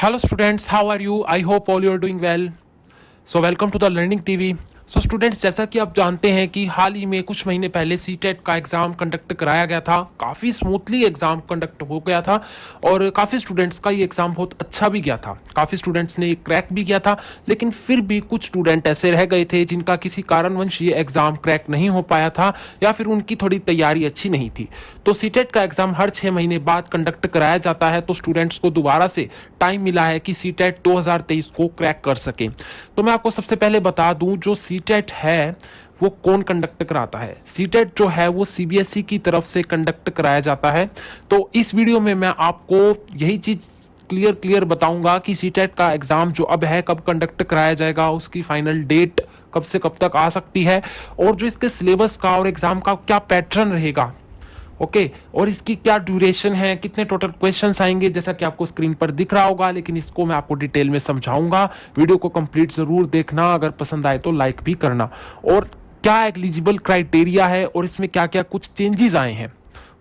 Hello students, how are you? I hope all you are doing well. So welcome to the Learning TV. So students, जैसा कि आप जानते हैं कि हाल ही में कुछ महीने पहले सीटेट का एग्ज़ाम कंडक्ट कराया गया था। काफ़ी स्मूथली एग्ज़ाम कंडक्ट हो गया था और काफ़ी स्टूडेंट्स का ये एग्ज़ाम बहुत अच्छा भी गया था। काफ़ी स्टूडेंट्स ने ये क्रैक भी किया था, लेकिन फिर भी कुछ स्टूडेंट ऐसे रह गए थे जिनका किसी कारणवश ये एग्ज़ाम क्रैक नहीं हो पाया था या फिर उनकी थोड़ी तैयारी अच्छी नहीं थी। तो सीटेट का एग्ज़ाम हर 6 महीने बाद कंडक्ट कराया जाता है, तो स्टूडेंट्स को दोबारा से टाइम मिला है कि सीटेट 2023 को क्रैक कर सकें। तो मैं आपको सबसे पहले बता दूं, जो सीटेट है वो कौन कंडक्ट कराता है। सीटेट जो है वो सीबीएसई की तरफ से कंडक्ट कराया जाता है। तो इस वीडियो में मैं आपको यही चीज क्लियर बताऊंगा कि सीटेट का एग्जाम जो अब है कब कंडक्ट कराया जाएगा, उसकी फाइनल डेट कब से कब तक आ सकती है, और जो इसके सिलेबस का और एग्जाम का क्या पैटर्न रहेगा, ओके और इसकी क्या ड्यूरेशन है, कितने टोटल क्वेश्चंस आएंगे, जैसा कि आपको स्क्रीन पर दिख रहा होगा। लेकिन इसको मैं आपको डिटेल में समझाऊंगा। वीडियो को कंप्लीट जरूर देखना, अगर पसंद आए तो लाइक भी करना। और क्या एलिजिबल क्राइटेरिया है और इसमें क्या क्या कुछ चेंजेस आए हैं,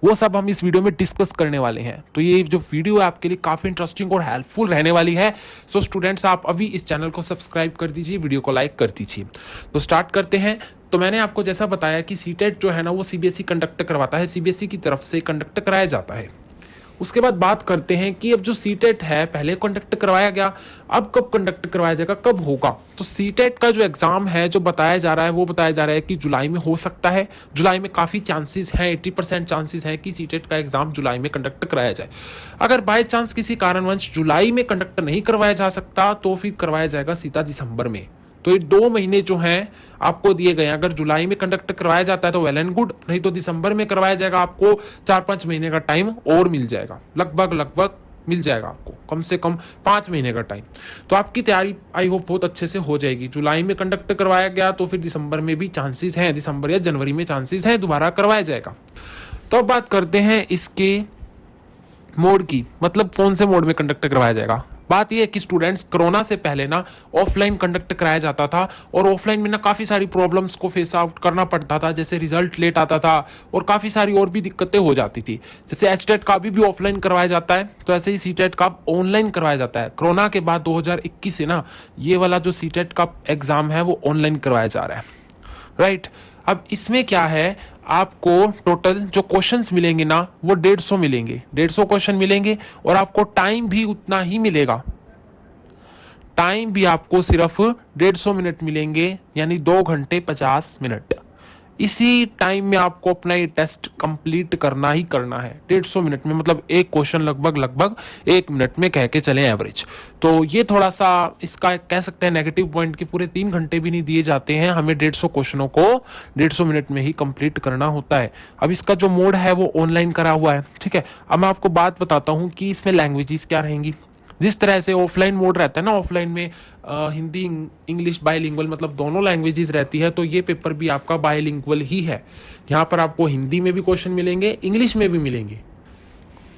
वो सब हम इस वीडियो में डिस्कस करने वाले हैं। तो ये जो वीडियो है आपके लिए काफ़ी इंटरेस्टिंग और हेल्पफुल रहने वाली है। सो स्टूडेंट्स, आप अभी इस चैनल को सब्सक्राइब कर दीजिए, वीडियो को लाइक कर दीजिए। तो स्टार्ट करते हैं। तो मैंने आपको जैसा बताया कि सीटेट जो है ना वो सीबीएसई कंडक्ट करवाता है, सीबीएसई की तरफ से कंडक्ट कराया जाता है। उसके बाद बात करते हैं कि अब जो सीटेट है पहले कंडक्ट करवाया गया, अब कब कंडक्ट करवाया जाएगा, कब होगा। तो सीटेट का जो एग्जाम है जो बताया जा रहा है वो बताया जा रहा है कि जुलाई में हो सकता है। जुलाई में काफ़ी चांसेस हैं, 80% चांसेस हैं कि सीटेट का एग्जाम जुलाई में कंडक्ट कराया जाए। अगर बाय चांस किसी कारणवश जुलाई में कंडक्ट नहीं करवाया जा सकता तो फिर करवाया जाएगा सीधा दिसंबर में। तो ये 2 महीने जो हैं आपको दिए गए हैं। अगर जुलाई में कंडक्ट करवाया जाता है तो वेल एंड गुड, नहीं तो दिसंबर में करवाया जाएगा। आपको 4-5 महीने का टाइम और मिल जाएगा, लगभग मिल जाएगा आपको कम से कम 5 महीने का टाइम। तो आपकी तैयारी आई होप बहुत अच्छे से हो जाएगी। जुलाई में कंडक्ट करवाया गया तो फिर दिसंबर में भी चांसेस हैं, दिसंबर या जनवरी में चांसेस हैं दोबारा करवाया जाएगा। तो अब बात करते हैं इसके मोड की, मतलब कौन से मोड में कंडक्ट करवाया जाएगा। बात यह है कि स्टूडेंट्स, कोरोना से पहले ना ऑफलाइन कंडक्ट कराया जाता था और ऑफलाइन में ना काफ़ी सारी प्रॉब्लम्स को फेस आउट करना पड़ता था, जैसे रिजल्ट लेट आता था और काफ़ी सारी और भी दिक्कतें हो जाती थी। जैसे एचटेट का भी ऑफलाइन करवाया जाता है, तो ऐसे ही सीटेट का ऑनलाइन करवाया जाता है। कोरोना के बाद 2021 से ना ये वाला जो सीटेट का एग्ज़ाम है वो ऑनलाइन करवाया जा रहा है, राइट। अब इसमें क्या है, आपको टोटल जो क्वेश्चंस मिलेंगे ना वो 150 मिलेंगे, 150 क्वेश्चन मिलेंगे और आपको टाइम भी उतना ही मिलेगा। टाइम भी आपको सिर्फ 150 मिनट मिलेंगे, यानी 2 घंटे 50 मिनट। इसी टाइम में आपको अपना ये टेस्ट कंप्लीट करना ही करना है 150 मिनट में, मतलब एक क्वेश्चन लगभग 1 मिनट में कह के चले एवरेज। तो ये थोड़ा सा इसका कह सकते हैं नेगेटिव पॉइंट कि पूरे 3 घंटे भी नहीं दिए जाते हैं, हमें 150 क्वेश्चनों को 150 मिनट में ही कंप्लीट करना होता है। अब इसका जो मोड है वो ऑनलाइन करा हुआ है, ठीक है। अब मैं आपको बात बताता हूँ कि इसमें लैंग्वेजेस क्या रहेंगी। जिस तरह से ऑफलाइन मोड रहता है ना, ऑफलाइन में हिंदी इंग्लिश बायलिंगुअल, मतलब दोनों लैंग्वेजेस रहती है, तो ये पेपर भी आपका बायलिंगुअल ही है। यहाँ पर आपको हिंदी में भी क्वेश्चन मिलेंगे, इंग्लिश में भी मिलेंगे।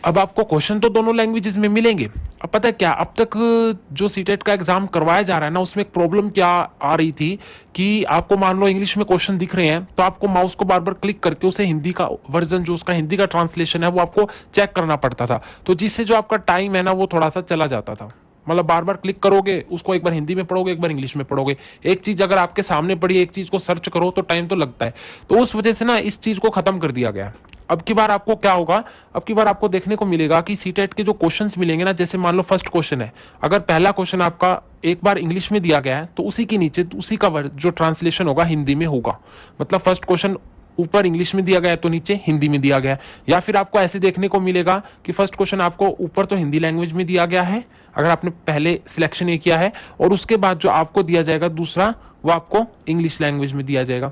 अब आपको क्वेश्चन तो दोनों लैंग्वेजेस में मिलेंगे। अब पता है क्या, अब तक जो सीटेट का एग्जाम करवाया जा रहा है ना उसमें एक प्रॉब्लम क्या आ रही थी कि आपको मान लो इंग्लिश में क्वेश्चन दिख रहे हैं तो आपको माउस को बार बार क्लिक करके उसे हिंदी का वर्जन, जो उसका हिंदी का ट्रांसलेशन है वो आपको चेक करना पड़ता था। तो जिससे जो आपका टाइम है ना वो थोड़ा सा चला जाता था। मतलब बार बार क्लिक करोगे, उसको एक बार हिंदी में पढ़ोगे, एक बार इंग्लिश में पढ़ोगे। एक चीज अगर आपके सामने पड़ी, एक चीज को सर्च करो तो टाइम तो लगता है। तो उस वजह से ना इस चीज को खत्म कर दिया गया। अब की बार आपको क्या होगा, अब की बार आपको देखने को मिलेगा कि सीटेट के जो क्वेश्चंस मिलेंगे ना, जैसे मान लो फर्स्ट क्वेश्चन है, अगर पहला क्वेश्चन आपका एक बार इंग्लिश में दिया गया है तो उसी के नीचे उसी का जो ट्रांसलेशन होगा हिंदी में होगा। मतलब फर्स्ट क्वेश्चन ऊपर इंग्लिश में दिया गया है तो नीचे हिंदी में दिया गया है। या फिर आपको ऐसे देखने को मिलेगा कि फर्स्ट क्वेश्चन आपको ऊपर तो हिंदी लैंग्वेज में दिया गया है, अगर आपने पहले सिलेक्शन ये किया है, और उसके बाद जो आपको दिया जाएगा दूसरा वो आपको इंग्लिश लैंग्वेज में दिया जाएगा।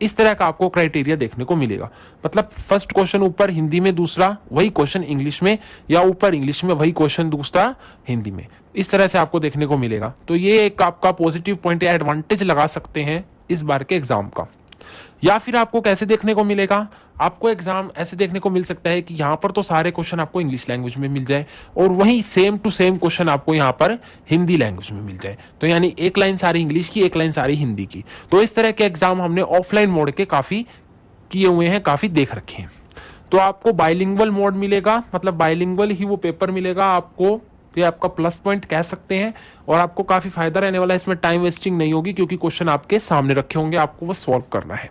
इस तरह का आपको क्राइटेरिया देखने को मिलेगा। मतलब फर्स्ट क्वेश्चन ऊपर हिंदी में, दूसरा वही क्वेश्चन इंग्लिश में, या ऊपर इंग्लिश में वही क्वेश्चन दूसरा हिंदी में। इस तरह से आपको देखने को मिलेगा। तो ये एक आपका पॉजिटिव पॉइंट या एडवांटेज लगा सकते हैं इस बार के एग्जाम का। या फिर आपको कैसे देखने को मिलेगा, आपको एग्जाम ऐसे देखने को मिल सकता है कि यहाँ पर तो सारे क्वेश्चन आपको इंग्लिश लैंग्वेज में मिल जाए और वहीं सेम टू सेम क्वेश्चन आपको यहाँ पर हिंदी लैंग्वेज में मिल जाए। तो यानी एक लाइन सारी इंग्लिश की, एक लाइन सारी हिंदी की। तो इस तरह के एग्जाम हमने ऑफलाइन मोड के काफी किए हुए हैं, काफी देख रखे हैं। तो आपको बाइलिंगुअल मोड मिलेगा, मतलब बाइलिंगुअल ही वो पेपर मिलेगा आपको तो ये आपका प्लस पॉइंट कह सकते हैं और आपको काफ़ी फायदा रहने वाला है। इसमें टाइम वेस्टिंग नहीं होगी क्योंकि क्वेश्चन आपके सामने रखे होंगे, आपको वो सॉल्व करना है।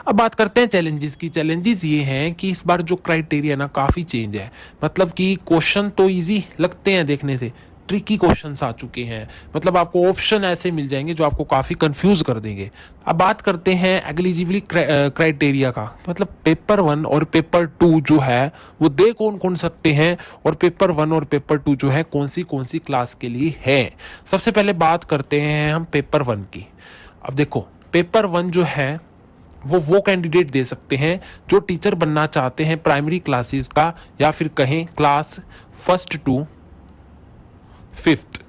अब बात करते हैं चैलेंजेस की। चैलेंजेस ये हैं कि इस बार जो क्राइटेरिया ना काफ़ी चेंज है, मतलब कि क्वेश्चन तो इजी लगते हैं देखने से, ट्रिकी क्वेश्चंस आ चुके हैं। मतलब आपको ऑप्शन ऐसे मिल जाएंगे जो आपको काफ़ी कंफ्यूज कर देंगे। अब बात करते हैं एलिजिबिलिटी क्राइटेरिया का, मतलब पेपर 1 और पेपर 2 जो है वो दे कौन कौन सकते हैं, और पेपर 1 और पेपर 2 जो है कौन सी क्लास के लिए है। सबसे पहले बात करते हैं हम पेपर 1 की। अब देखो, पेपर 1 जो है वो कैंडिडेट दे सकते हैं जो टीचर बनना चाहते हैं प्राइमरी क्लासेस का, या फिर कहें क्लास 1 टू 5,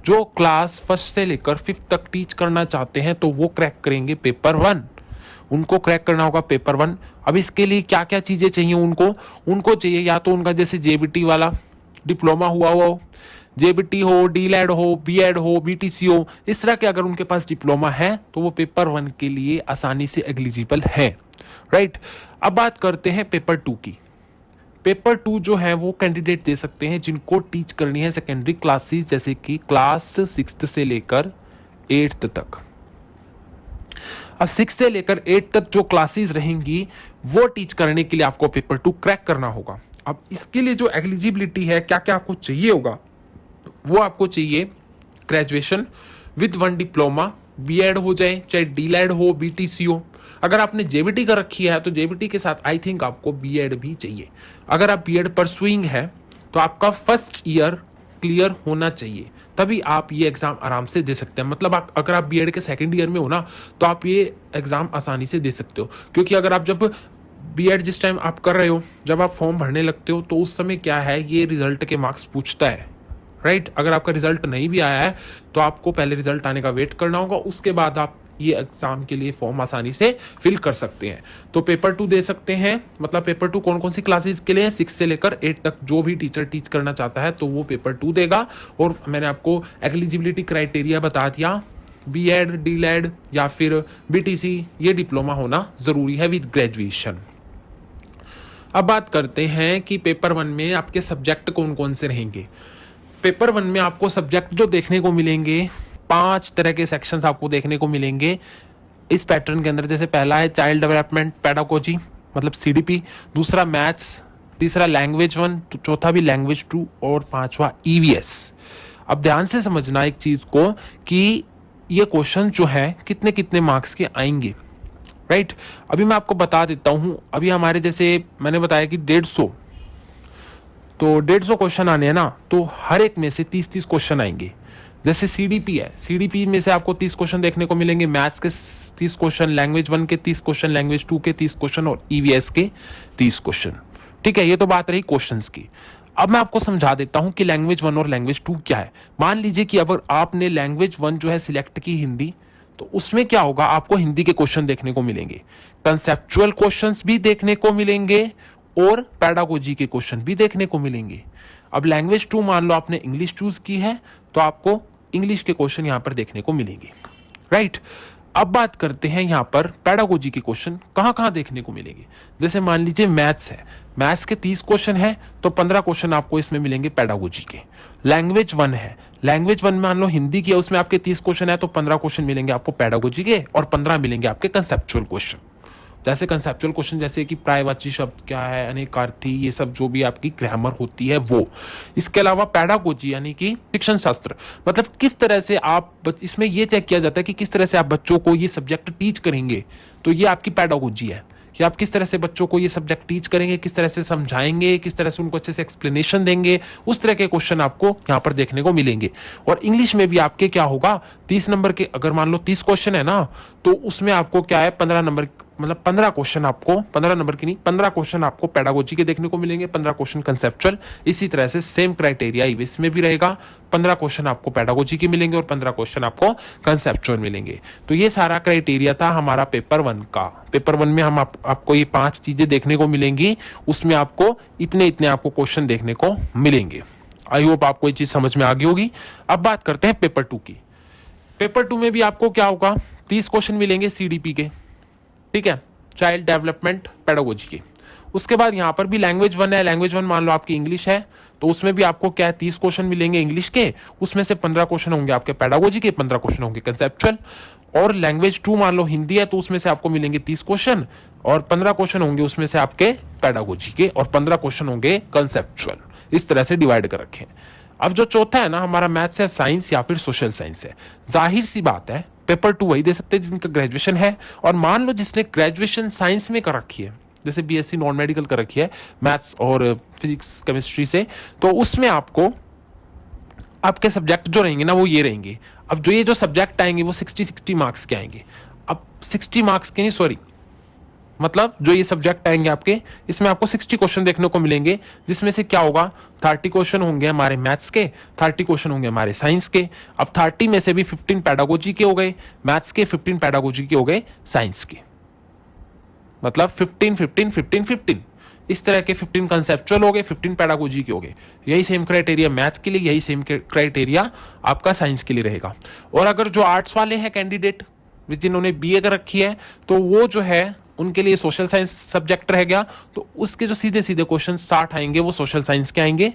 जो क्लास 1 से लेकर 5 तक टीच करना चाहते हैं तो वो क्रैक करेंगे पेपर 1। उनको क्रैक करना होगा पेपर 1। अब इसके लिए क्या क्या चीज़ें चाहिए उनको चाहिए या तो उनका जैसे जेबीटी वाला डिप्लोमा हुआ हो, जेबीटी हो, डीलैड हो, बीएड हो, बीटीसी हो, इस तरह के अगर उनके पास डिप्लोमा है तो वो पेपर 1 के लिए आसानी से एलिजिबल है, राइट। अब बात करते हैं पेपर 2 की। पेपर 2 जो है वो कैंडिडेट दे सकते हैं जिनको टीच करनी है सेकेंडरी क्लासेस, जैसे कि क्लास 6 से लेकर 8 तक। अब 6 से लेकर 8 तक जो क्लासेस रहेंगी वो टीच करने के लिए आपको पेपर 2 क्रैक करना होगा। अब इसके लिए जो एलिजिबिलिटी है, क्या क्या आपको चाहिए होगा, वो आपको चाहिए ग्रेजुएशन विद 1 डिप्लोमा, बीएड हो जाए चाहे डीलैड हो, बीटीसी हो। अगर आपने जेबीटी कर रखी है तो जेबीटी के साथ आई थिंक आपको बीएड भी चाहिए। अगर आप बीएड परसुइंग है तो आपका फर्स्ट ईयर क्लियर होना चाहिए, तभी आप ये एग्जाम आराम से दे सकते हैं। मतलब अगर आप बीएड के सेकंड ईयर में हो ना तो आप ये एग्जाम आसानी से दे सकते हो, क्योंकि अगर आप जब बीएड जिस टाइम आप कर रहे हो, जब आप फॉर्म भरने लगते हो तो उस समय क्या है, ये रिजल्ट के मार्क्स पूछता है, राइट। अगर आपका रिजल्ट नहीं भी आया है तो आपको पहले रिजल्ट आने का वेट करना होगा, उसके बाद आप ये एग्जाम के लिए फॉर्म आसानी से फिल कर सकते हैं। तो पेपर 2 दे सकते हैं। मतलब पेपर 2 कौन कौन सी क्लासेस के लिए, 6 से लेकर 8 तक जो भी टीचर टीच करना चाहता है तो वो पेपर 2 देगा। और मैंने आपको एलिजिबिलिटी क्राइटेरिया बता दिया, बीएड, डीलैड या फिर बीटीसी, ये डिप्लोमा होना जरूरी है विद ग्रेजुएशन। अब बात करते हैं कि पेपर 1 में आपके सब्जेक्ट कौन कौन से रहेंगे। पेपर 1 में आपको सब्जेक्ट जो देखने को मिलेंगे, 5 तरह के सेक्शंस आपको देखने को मिलेंगे इस पैटर्न के अंदर। जैसे पहला है चाइल्ड डेवलपमेंट पेडागोजी, मतलब सीडीपी, दूसरा मैथ्स, तीसरा लैंग्वेज 1, चौथा भी लैंग्वेज 2 और पांचवा ईवीएस। अब ध्यान से समझना एक चीज को कि ये क्वेश्चन जो है कितने कितने मार्क्स के आएंगे, राइट। अभी मैं आपको बता देता हूं, अभी हमारे जैसे मैंने बताया कि 150, तो 150 क्वेश्चन आने हैं ना, तो हर एक में से 30-30 क्वेश्चन आएंगे। जैसे सीडीपी है, सीडीपी में से आपको 30 क्वेश्चन देखने को मिलेंगे, मैथ्स के 30 क्वेश्चन, लैंग्वेज 1 के 30 क्वेश्चन, लैंग्वेज 2 के 30 क्वेश्चन और ईवीएस के 30 क्वेश्चन। ठीक है, ये तो बात रही क्वेश्चंस की। अब मैं आपको समझा देता हूं कि लैंग्वेज 1 और लैंग्वेज 2 क्या है। मान लीजिए कि अगर आपने लैंग्वेज 1 जो है सिलेक्ट की हिंदी, तो उसमें क्या होगा, आपको हिंदी के क्वेश्चन देखने को मिलेंगे, कंसेप्चुअल क्वेश्चंस भी देखने को मिलेंगे और पेडागोजी के क्वेश्चन भी देखने को मिलेंगे। अब लैंग्वेज 2 मान लो आपने इंग्लिश चूज की है तो आपको इंग्लिश के क्वेश्चन यहां पर देखने को मिलेंगे, राइट। अब बात करते हैं यहां पर पेडागोजी के क्वेश्चन कहां कहां देखने को मिलेंगे। जैसे मान लीजिए मैथ्स है, मैथ्स के 30 क्वेश्चन है तो 15 क्वेश्चन आपको इसमें मिलेंगे पेडागोजी के। लैंग्वेज 1 है, लैंग्वेज 1 मान लो हिंदी की है, उसमें आपके 30 क्वेश्चन है तो 15 क्वेश्चन मिलेंगे आपको पेडागोजी के और 15 मिलेंगे आपके कंसेप्चुअल क्वेश्चन। जैसे कंसेप्चुअल क्वेश्चन जैसे कि पर्यायवाची शब्द क्या है, अनेकार्थी, ये सब जो भी आपकी ग्रामर होती है वो। इसके अलावा पेडागोजी यानी कि शिक्षण शास्त्र, मतलब किस तरह से आप, इसमें ये चेक किया जाता है कि किस तरह से आप बच्चों को ये सब्जेक्ट टीच करेंगे, तो ये आपकी पेडागोजी है कि आप किस तरह से बच्चों को ये सब्जेक्ट टीच करेंगे, किस तरह से समझाएंगे, किस तरह से उनको अच्छे से एक्सप्लेनेशन देंगे, उस तरह के क्वेश्चन आपको यहाँ पर देखने को मिलेंगे। और इंग्लिश में भी आपके क्या होगा, 30 नंबर के अगर मान लो 30 क्वेश्चन है ना, तो उसमें आपको क्या है 15 नंबर, मतलब 15 क्वेश्चन आपको, 15 नंबर की नहीं, 15 क्वेश्चन आपको पेडागोजी के देखने को मिलेंगे, 15 क्वेश्चन कंसेप्चुअल। इसी तरह से सेम क्राइटेरिया ईवीएस में भी रहेगा, 15 क्वेश्चन आपको पेडागोजी के मिलेंगे और 15 क्वेश्चन आपको कंसेप्चुअल मिलेंगे। तो ये सारा क्राइटेरिया था हमारा पेपर 1 का। पेपर 1 में हम आपको ये 5 चीजें देखने को मिलेंगी, उसमें आपको इतने इतने आपको क्वेश्चन देखने को मिलेंगे। आई होप आपको ये चीज समझ में आ गई होगी। अब बात करते हैं पेपर 2 की। पेपर 2 में भी आपको क्या होगा, 30 क्वेश्चन मिलेंगे सीडीपी के, ठीक है, चाइल्ड डेवलपमेंट पेडागोजी के। उसके बाद यहाँ पर भी लैंग्वेज 1 है, लैंग्वेज 1 मान लो आपकी इंग्लिश है तो उसमें भी आपको क्या है 30 क्वेश्चन मिलेंगे इंग्लिश के, उसमें से 15 क्वेश्चन होंगे आपके पेडागोजी के, 15 क्वेश्चन होंगे कंसेप्चुअल। और लैंग्वेज 2 मान लो हिंदी है तो उसमें से आपको मिलेंगे 30 क्वेश्चन और 15 क्वेश्चन होंगे उसमें से आपके पेडागोजी के और 15 क्वेश्चन होंगे कंसेप्चुअल। इस तरह से डिवाइड कर रखे हैं। अब जो चौथा है ना हमारा मैथ्स है, साइंस या फिर सोशल साइंस है। जाहिर सी बात है पेपर 2 वही दे सकते हैं जिनका ग्रेजुएशन है। और मान लो जिसने ग्रेजुएशन साइंस में कर रखी है, जैसे बीएससी नॉन मेडिकल कर रखी है मैथ्स और फिजिक्स केमिस्ट्री से, तो उसमें आपको आपके सब्जेक्ट जो रहेंगे ना वो ये रहेंगे। अब जो ये जो सब्जेक्ट आएंगे वो 60 मार्क्स के आएंगे। अब 60 मार्क्स के नहीं, सॉरी, मतलब जो ये सब्जेक्ट आएंगे आपके, इसमें आपको 60 क्वेश्चन देखने को मिलेंगे, जिसमें से क्या होगा 30 क्वेश्चन होंगे हमारे मैथ्स के, 30 क्वेश्चन होंगे हमारे साइंस के। अब 30 में से भी 15 पेडागोजी के हो गए मैथ्स के, 15 पेडागोजी के हो गए साइंस के, मतलब 15 15 15 15 इस तरह के 15 कंसेप्चुअल हो गए, 15 पेडागोजी के हो गए। यही सेम क्राइटेरिया मैथ्स के लिए, यही सेम क्राइटेरिया आपका साइंस के लिए रहेगा। और अगर जो आर्ट्स वाले हैं कैंडिडेट जिन्होंने बीए कर रखी है, तो वो जो है उनके लिए सोशल साइंस सब्जेक्ट रह गया, तो उसके जो सीधे सीधे क्वेश्चन 60 आएंगे वो सोशल साइंस के आएंगे।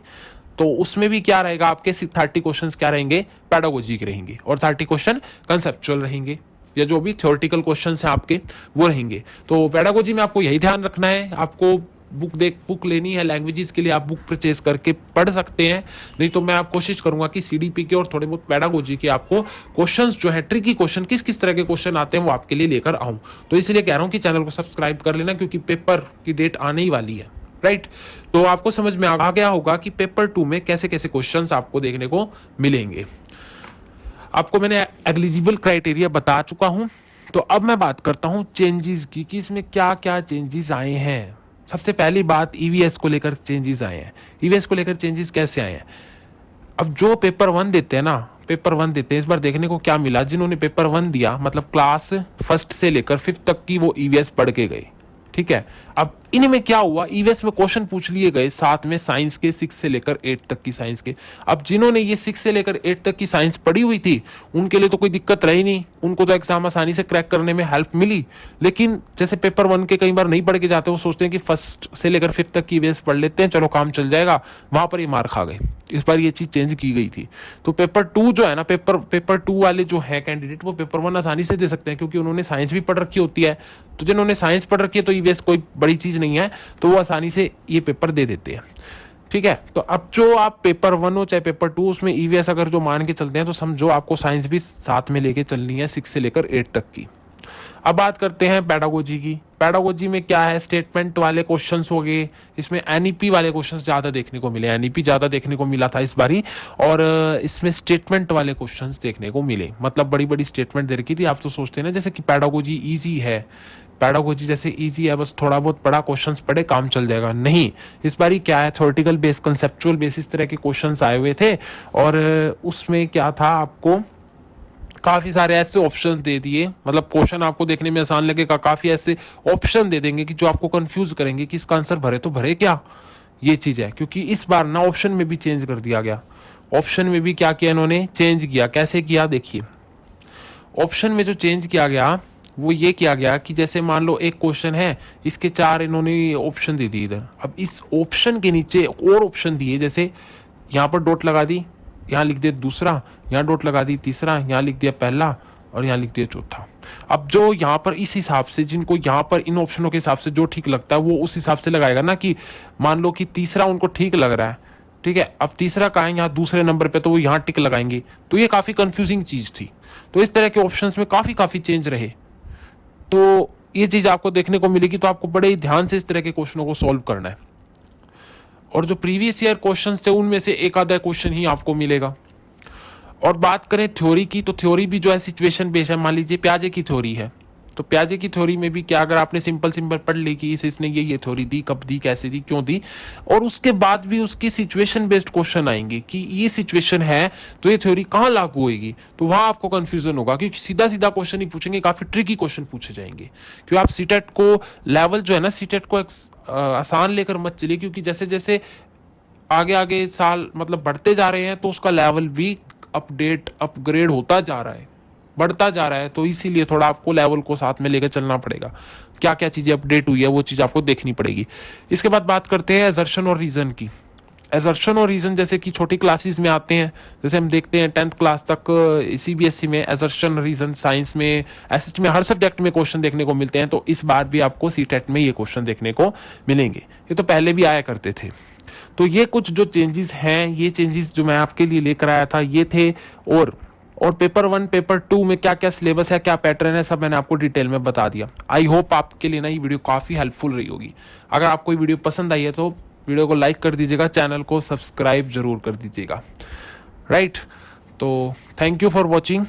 तो उसमें भी क्या रहेगा आपके 30 क्वेश्चन क्या रहेंगे पेडागोजी के रहेंगे और 30 क्वेश्चन कंसेप्चुअल रहेंगे, या जो भी थ्योरेटिकल क्वेश्चंस हैं आपके वो रहेंगे। तो पेडागोजी में आपको यही ध्यान रखना है। आपको बुक लेनी है लैंग्वेजेस के लिए, आप बुक परचेज करके पढ़ सकते हैं, नहीं तो मैं आप कोशिश करूंगा कि सीडीपी के और थोड़े बहुत पेडागोजी के आपको क्वेश्चंस जो है ट्रिकी क्वेश्चन किस किस तरह के क्वेश्चन आते हैं वो आपके लिए लेकर आऊं। तो इसलिए कह रहा हूं कि चैनल को सब्सक्राइब कर लेना, क्योंकि पेपर की डेट आने ही वाली है, राइट। तो आपको समझ में आ गया होगा कि पेपर 2 में कैसे कैसे क्वेश्चन आपको देखने को मिलेंगे। आपको मैंने एलिजिबल क्राइटेरिया बता चुका हूं। तो अब मैं बात करता हूं चेंजेस की, कि इसमें क्या क्या चेंजेस आए हैं। सबसे पहली बात ईवीएस को लेकर चेंजेस आए हैं। ईवीएस को लेकर चेंजेस कैसे आए हैं? अब जो पेपर 1 देते हैं ना, पेपर 1 देते हैं, इस बार देखने को क्या मिला, जिन्होंने पेपर 1 दिया मतलब क्लास 1 से लेकर 5 तक की वो ईवीएस पढ़ के गए, ठीक है। अब इनमें क्या हुआ, ईवीएस में क्वेश्चन पूछ लिए गए साथ में साइंस के 6 से लेकर 8 तक की साइंस के। अब जिन्होंने ये 6 से लेकर 8 तक की साइंस पढ़ी हुई थी उनके लिए तो कोई दिक्कत रही नहीं, उनको तो एग्जाम आसानी से क्रैक करने में हेल्प मिली। लेकिन जैसे पेपर 1 के कई बार नहीं पढ़ के जाते, वो सोचते हैं कि 1 से लेकर 5 तक की ईवीएस पढ़ लेते हैं, चलो काम चल जाएगा, वहां पर ये मार खा गए। इस बार ये चीज चेंज की गई थी। तो पेपर 2 जो है ना, पेपर 2 वाले जो है कैंडिडेट, वो पेपर 1 आसानी से दे सकते हैं, क्योंकि उन्होंने साइंस भी पढ़ रखी होती है। तो जिन्होंने साइंस पढ़ रखी है तो ईवीएस कोई बड़ी चीज नहीं है, तो वो आसानी से ये पेपर दे देते हैं, ठीक है। तो अब जो आप पेपर 1 हो चाहे पेपर 2, उसमें ईवीएस अगर जो मान के चलते हैं तो समझो आपको साइंस भी साथ में लेके चलनी है 6 से लेकर 8 तक की। अब बात करते हैं पेडागोजी की। पेडागोजी में क्या है, स्टेटमेंट वाले क्वेश्चंस हो गए, इसमें एनईपी वाले क्वेश्चंस ज्यादा देखने को मिले, एनईपी ज्यादा देखने को मिला था इस बारी, और इसमें स्टेटमेंट वाले क्वेश्चंस देखने को मिले, मतलब बड़ी बड़ी स्टेटमेंट दे रखी थी। आप तो सोचते हैं ना जैसे कि पेडागोजी इजी है, पेडागोजी जैसे इजी है, बस थोड़ा बहुत पढ़ा क्वेश्चंस पढ़े काम चल जाएगा, नहीं। इस बारी क्या है, थ्योरेटिकल बेस, कंसेप्चुअल बेस, इस तरह के क्वेश्चंस आए हुए थे। और उसमें क्या था, आपको काफी सारे ऐसे ऑप्शन दे दिए, मतलब क्वेश्चन आपको देखने में आसान लगेगा, काफी ऐसे ऑप्शन दे देंगे कि जो आपको कंफ्यूज करेंगे कि इसका आंसर भरे तो भरे क्या, ये चीज है। क्योंकि इस बार ना ऑप्शन में भी चेंज कर दिया गया। ऑप्शन में भी क्या किया इन्होंने, चेंज किया। कैसे किया देखिए, ऑप्शन में जो चेंज किया गया वो ये किया गया कि जैसे मान लो एक क्वेश्चन है, इसके 4 इन्होंने ऑप्शन दे दी इधर। अब इस ऑप्शन के नीचे और ऑप्शन दिए, जैसे यहाँ पर डॉट लगा दी, यहाँ लिख दिया दूसरा, यहाँ डॉट लगा दी तीसरा, यहाँ लिख दिया पहला, और यहाँ लिख दिया चौथा। अब जो यहाँ पर इस हिसाब से, जिनको यहाँ पर इन ऑप्शनों के हिसाब से जो ठीक लगता है वो उस हिसाब से लगाएगा ना, कि मान लो कि तीसरा उनको ठीक लग रहा है, ठीक है, अब तीसरा कहाँ है, यहाँ दूसरे नंबर पे, तो वो यहाँ टिक लगाएंगे। तो ये काफी कंफ्यूजिंग चीज थी। तो इस तरह के ऑप्शंस में काफी चेंज रहे। तो ये चीज आपको देखने को मिलेगी। तो आपको बड़े ही ध्यान से इस तरह के क्वेश्चनों को सॉल्व करना है। और जो प्रीवियस ईयर क्वेश्चंस थे उनमें से एक आधा क्वेश्चन ही आपको मिलेगा। और बात करें थ्योरी की, तो थ्योरी भी जो है सिचुएशन बेस्ड है। मान लीजिए प्याजे की थ्योरी है, तो प्याजे की थ्योरी में भी क्या, अगर आपने सिंपल पढ़ ली कि इसने ये थ्योरी दी, कब दी, कैसे दी, क्यों दी, और उसके बाद भी उसकी सिचुएशन बेस्ड क्वेश्चन आएंगे कि ये सिचुएशन है तो ये थ्योरी कहाँ लागू होगी, तो वहां आपको कंफ्यूजन होगा, क्योंकि सीधा सीधा क्वेश्चन ही पूछेंगे, काफी ट्रिकी क्वेश्चन पूछे जाएंगे। क्योंकि आप सीटेट को लेवल जो है ना, सीटेट को आसान लेकर मत चलिए, क्योंकि जैसे जैसे आगे आगे साल मतलब बढ़ते जा रहे हैं तो उसका लेवल भी अपग्रेड होता जा रहा है, बढ़ता जा रहा है। तो इसीलिए थोड़ा आपको लेवल को साथ में लेकर चलना पड़ेगा। क्या क्या चीजें अपडेट हुई है वो चीज आपको देखनी पड़ेगी। इसके बाद बात करते हैं असर्शन और रीजन की। एजर्शन और रीजन जैसे कि छोटी क्लासेस में आते हैं, जैसे हम देखते हैं 10th क्लास तक सीबीएसई में एजर्शन रीजन, साइंस में, एसएच में, हर सब्जेक्ट में क्वेश्चन देखने को मिलते हैं। तो इस बार भी आपको सीटेट में ये क्वेश्चन देखने को मिलेंगे। ये तो पहले भी आया करते थे। तो ये कुछ जो चेंजेस हैं, ये चेंजेस जो मैं आपके लिए लेकर आया था ये थे। और पेपर 1 पेपर 2 में क्या क्या सिलेबस है, क्या पैटर्न है, सब मैंने आपको डिटेल में बता दिया। आई होप आपके लिए ना ये वीडियो काफ़ी हेल्पफुल रही होगी। अगर आपको ये वीडियो पसंद आई है तो वीडियो को लाइक कर दीजिएगा, चैनल को सब्सक्राइब जरूर कर दीजिएगा। राइट, तो थैंक यू फॉर वॉचिंग।